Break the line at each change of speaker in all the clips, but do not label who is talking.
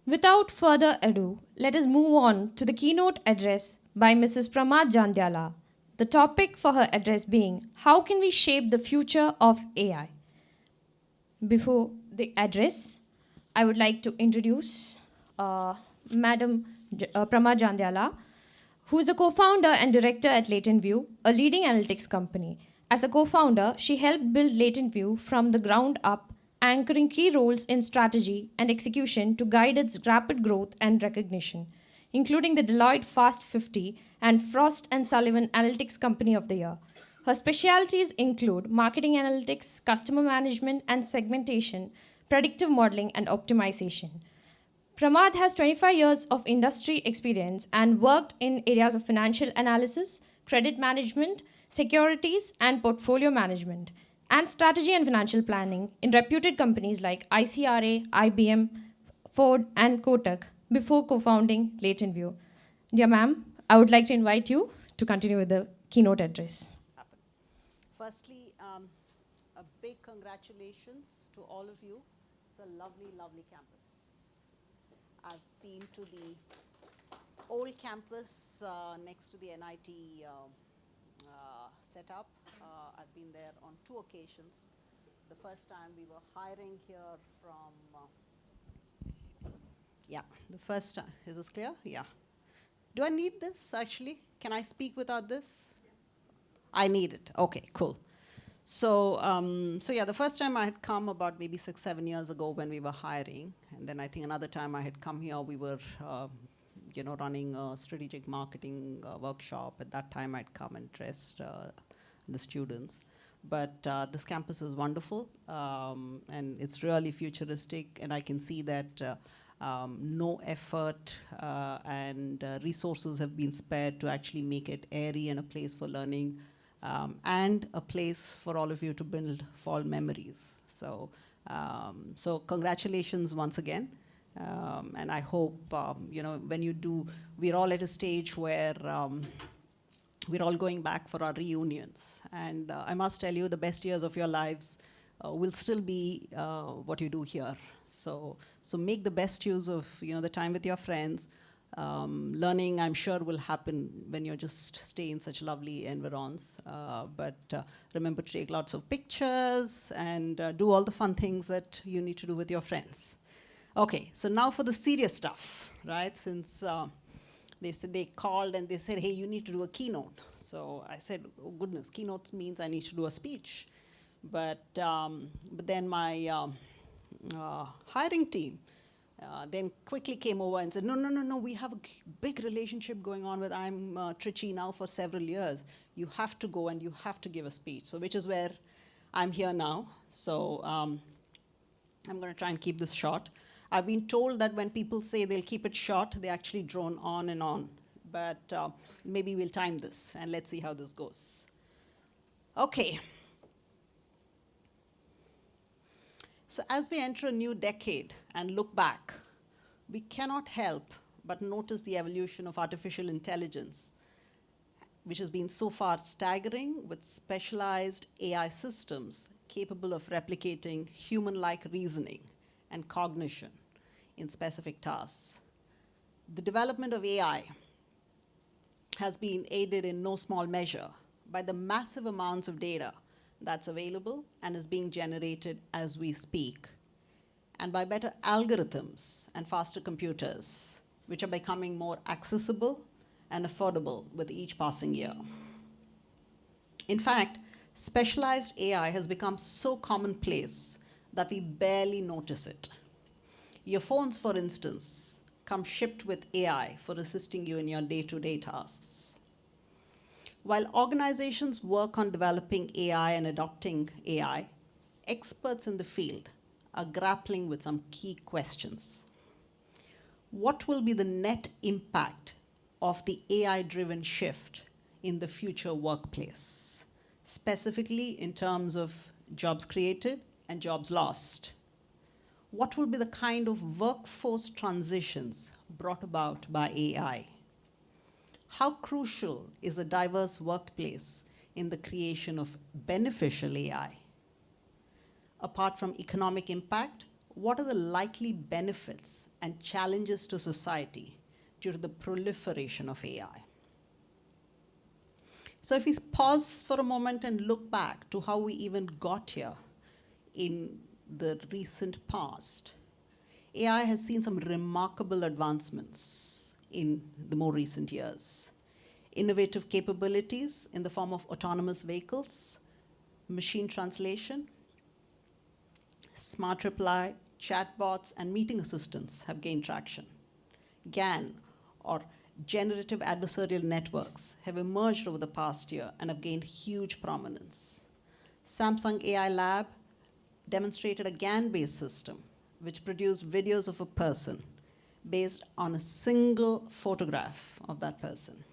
Without further ado, let us move on to the keynote address by Mrs. Pramad Jandhyala. The topic for her address being How can we shape the future of AI? Before the address, I would like to introduce Madam Pramad Jandhyala, who is a co-founder and director at LatentView, a leading analytics company. As a co-founder, she helped build LatentView from the ground up, anchoring key roles in strategy and execution to guide its rapid growth and recognition, including the Deloitte Fast 50 and Frost and Sullivan Analytics Company of the Year. Her specialties include marketing analytics, customer management and segmentation, predictive modeling, and optimization. Pramad has 25 years of industry experience and worked in areas of financial analysis, credit management, securities, and portfolio management, and strategy and financial planning in reputed companies like ICRA, IBM, Ford, and Kotak before co founding LatentView. Dear ma'am, I would like to invite you to continue with the keynote address.
Firstly, a big congratulations to all of you. It's a lovely, lovely campus. I've been to the old campus next to the NIT setup. I've been there on 2 occasions. The first time we were hiring here from, the first time, is this clear? Yeah. Do I need this actually? Can I speak without this? I need it. Okay, cool. So the first time I had come about maybe 6, 7 years ago when we were hiring, and then I think another time I had come here, we were, running a strategic marketing workshop. At that time, I'd come and dressed the students. But this campus is wonderful, and it's really futuristic, and I can see that no effort and resources have been spared to actually make it airy and a place for learning. And a place for all of you to build fall memories. So congratulations once again. And I hope, when you do, we're all at a stage where we're all going back for our reunions. And I must tell you, the best years of your lives will still be what you do here. So make the best use of the time with your friends. Learning, I'm sure, will happen when you just stay in such lovely environs. But remember to take lots of pictures and do all the fun things that you need to do with your friends. Okay, so now for the serious stuff, right? Since they called and they said, hey, you need to do a keynote. So I said, oh goodness, keynotes means I need to do a speech. But then my hiring team then quickly came over and said, no, we have a big relationship going on with IIM Trichy now for several years. You have to go and you have to give a speech. So which is where I'm here now. So I'm going to try and keep this short. I've been told that when people say they'll keep it short, they actually drone on and on. But maybe we'll time this and let's see how this goes. Okay. So as we enter a new decade and look back, we cannot help but notice the evolution of artificial intelligence, which has been so far staggering, with specialized AI systems capable of replicating human-like reasoning and cognition in specific tasks. The development of AI has been aided in no small measure by the massive amounts of data that's available and is being generated as we speak, and by better algorithms and faster computers, which are becoming more accessible and affordable with each passing year. In fact, specialized AI has become so commonplace that we barely notice it. Your phones, for instance, come shipped with AI for assisting you in your day-to-day tasks. While organizations work on developing AI and adopting AI, experts in the field are grappling with some key questions. What will be the net impact of the AI-driven shift in the future workplace, specifically in terms of jobs created and jobs lost? What will be the kind of workforce transitions brought about by AI? How crucial is a diverse workplace in the creation of beneficial AI? Apart from economic impact, what are the likely benefits and challenges to society due to the proliferation of AI. So if we pause for a moment and look back to how we even got here in the recent past, AI has seen some remarkable advancements in the more recent years. Innovative capabilities in the form of autonomous vehicles, machine translation, smart reply, chatbots, and meeting assistants have gained traction. GAN, or generative adversarial networks, have emerged over the past year and have gained huge prominence. Samsung AI Lab demonstrated a GAN-based system which produced videos of a person based on a single photograph of that person.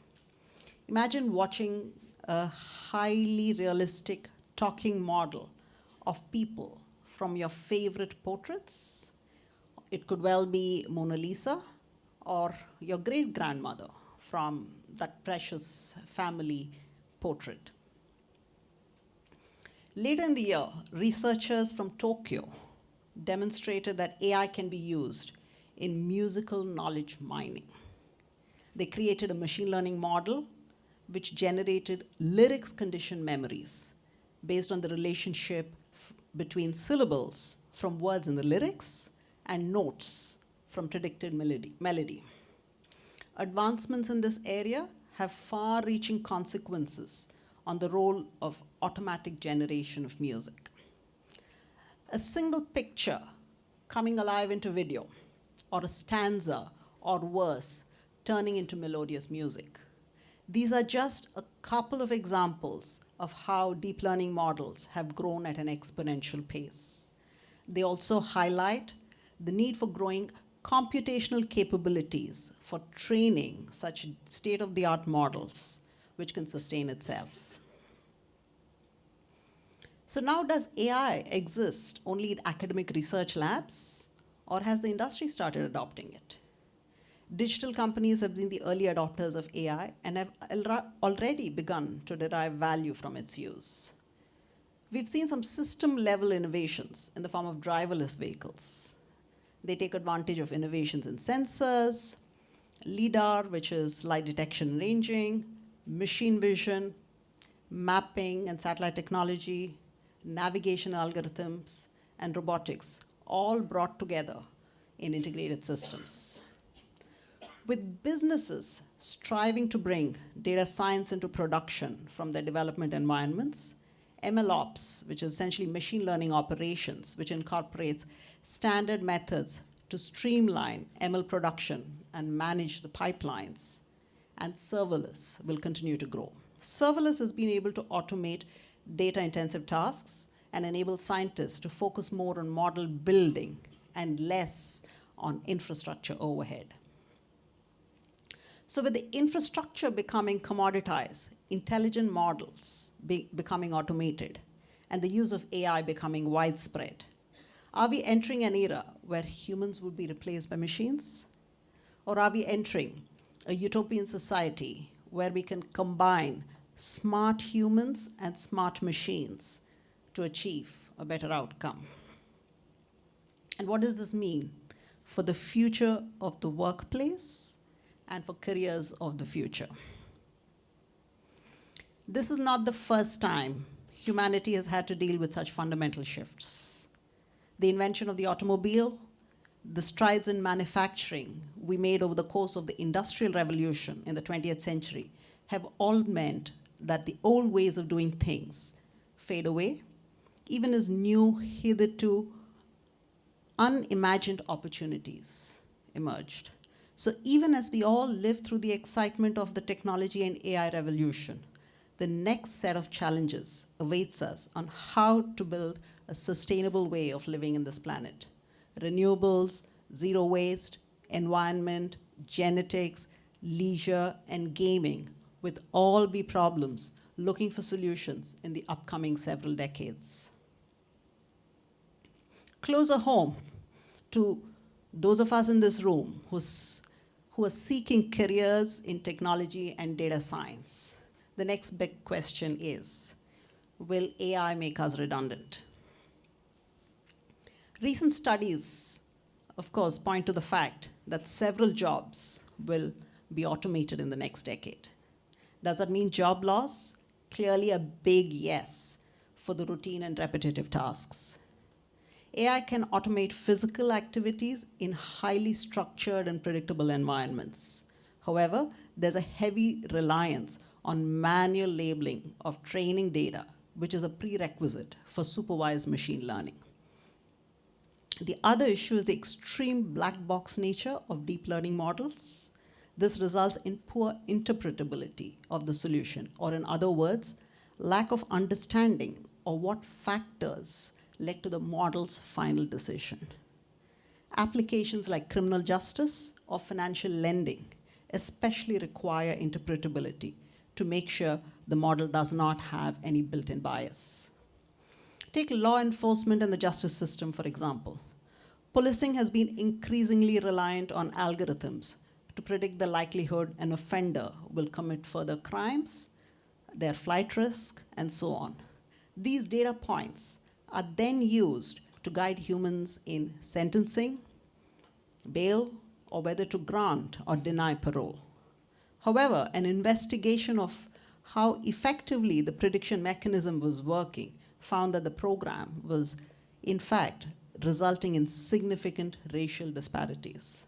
Imagine watching a highly realistic talking model of people from your favorite portraits. It could well be Mona Lisa or your great-grandmother from that precious family portrait. Later in the year, researchers from Tokyo demonstrated that AI can be used in musical knowledge mining. They created a machine learning model which generated lyrics condition memories based on the relationship between syllables from words in the lyrics and notes from predicted melody. Advancements in this area have far-reaching consequences on the role of automatic generation of music. A single picture coming alive into video, or a stanza or verse turning into melodious music. These are just a couple of examples of how deep learning models have grown at an exponential pace. They also highlight the need for growing computational capabilities for training such state-of-the-art models which can sustain itself. So now, does AI exist only in academic research labs, or has the industry started adopting it? Digital companies have been the early adopters of AI and have already begun to derive value from its use. We've seen some system-level innovations in the form of driverless vehicles. They take advantage of innovations in sensors, LIDAR, which is light detection and ranging, machine vision, mapping and satellite technology, navigation algorithms, and robotics, all brought together in integrated systems. With businesses striving to bring data science into production from their development environments, MLOps, which is essentially machine learning operations, which incorporates standard methods to streamline ML production and manage the pipelines, and serverless will continue to grow. Serverless has been able to automate data-intensive tasks and enable scientists to focus more on model building and less on infrastructure overhead. So with the infrastructure becoming commoditized, intelligent models becoming automated, and the use of AI becoming widespread, are we entering an era where humans would be replaced by machines? Or are we entering a utopian society where we can combine smart humans and smart machines to achieve a better outcome? And what does this mean for the future of the workplace and for careers of the future? This is not the first time humanity has had to deal with such fundamental shifts. The invention of the automobile, the strides in manufacturing we made over the course of the Industrial Revolution in the 20th century have all meant that the old ways of doing things fade away, even as new, hitherto unimagined opportunities emerged. So even as we all live through the excitement of the technology and AI revolution, the next set of challenges awaits us on how to build a sustainable way of living in this planet. Renewables, zero waste, environment, genetics, leisure, and gaming will all be problems looking for solutions in the upcoming several decades. Closer home to those of us in this room who are seeking careers in technology and data science, the next big question is, will AI make us redundant? Recent studies of course, point to the fact that several jobs will be automated in the next decade. Does that mean job loss? Clearly a big yes for the routine and repetitive tasks. AI can automate physical activities in highly structured and predictable environments. However, there's a heavy reliance on manual labeling of training data, which is a prerequisite for supervised machine learning. The other issue is the extreme black box nature of deep learning models. This results in poor interpretability of the solution, or in other words, lack of understanding of what factors led to the model's final decision. Applications like criminal justice or financial lending especially require interpretability to make sure the model does not have any built-in bias. Take law enforcement and the justice system, for example. Policing has been increasingly reliant on algorithms to predict the likelihood an offender will commit further crimes, their flight risk, and so on. These data points are then used to guide humans in sentencing, bail, or whether to grant or deny parole. However, an investigation of how effectively the prediction mechanism was working found that the program was, in fact, resulting in significant racial disparities.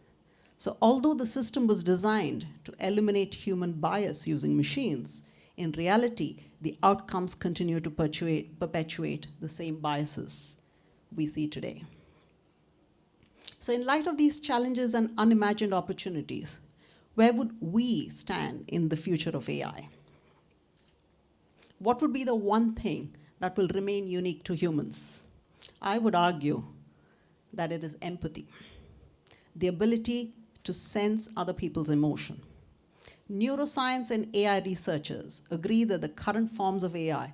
So although the system was designed to eliminate human bias using machines, in reality, the outcomes continue to perpetuate the same biases we see today. So in light of these challenges and unimagined opportunities, where would we stand in the future of AI? What would be the one thing that will remain unique to humans? I would argue that it is empathy, the ability to sense other people's emotion. Neuroscience and AI researchers agree that the current forms of AI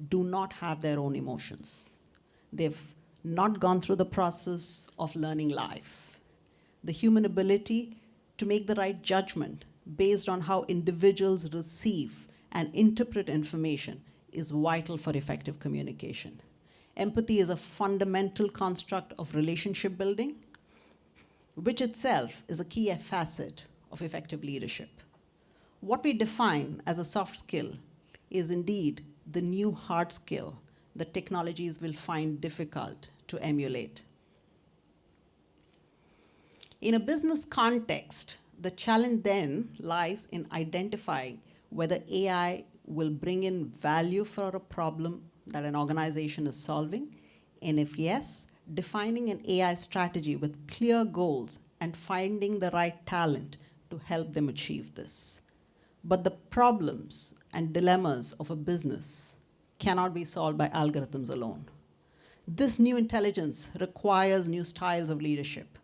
do not have their own emotions. They've not gone through the process of learning life. The human ability to make the right judgment based on how individuals receive and interpret information is vital for effective communication. Empathy is a fundamental construct of relationship building, which itself is a key facet of effective leadership. What we define as a soft skill is indeed the new hard skill that technologies will find difficult to emulate. In a business context, the challenge then lies in identifying whether AI will bring in value for a problem that an organization is solving, and if yes, defining an AI strategy with clear goals and finding the right talent to help them achieve this. But the problems and dilemmas of a business cannot be solved by algorithms alone. This new intelligence requires new styles of leadership,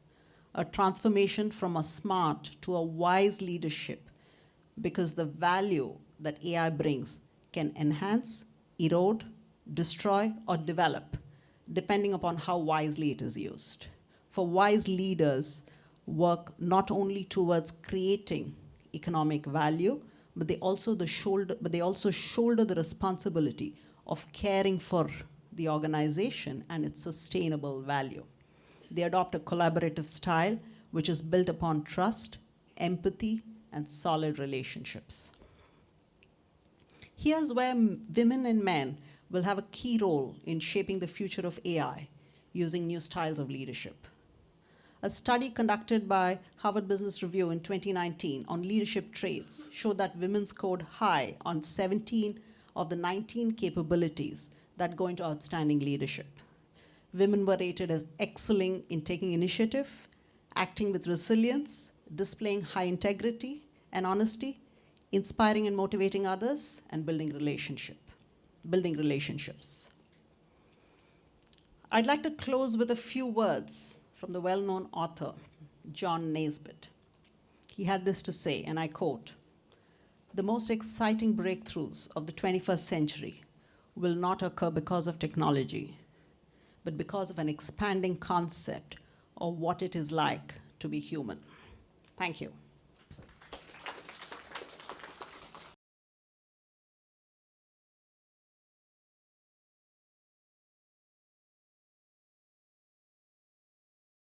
a transformation from a smart to a wise leadership, because the value that AI brings can enhance, erode, destroy, or develop, depending upon how wisely it is used. For wise leaders work not only towards creating economic value, but they also shoulder the responsibility of caring for the organization and its sustainable value. They adopt a collaborative style which is built upon trust, empathy, and solid relationships. Here's where women and men will have a key role in shaping the future of AI using new styles of leadership. A study conducted by Harvard Business Review in 2019 on leadership traits showed that women scored high on 17 of the 19 capabilities that go into outstanding leadership. Women were rated as excelling in taking initiative, acting with resilience, displaying high integrity and honesty, inspiring and motivating others, and building relationships. I'd like to close with a few words from the well-known author, John Naisbitt. He had this to say, and I quote, "The most exciting breakthroughs of the 21st century will not occur because of technology, but because of an expanding concept of what it is like to be human." Thank you.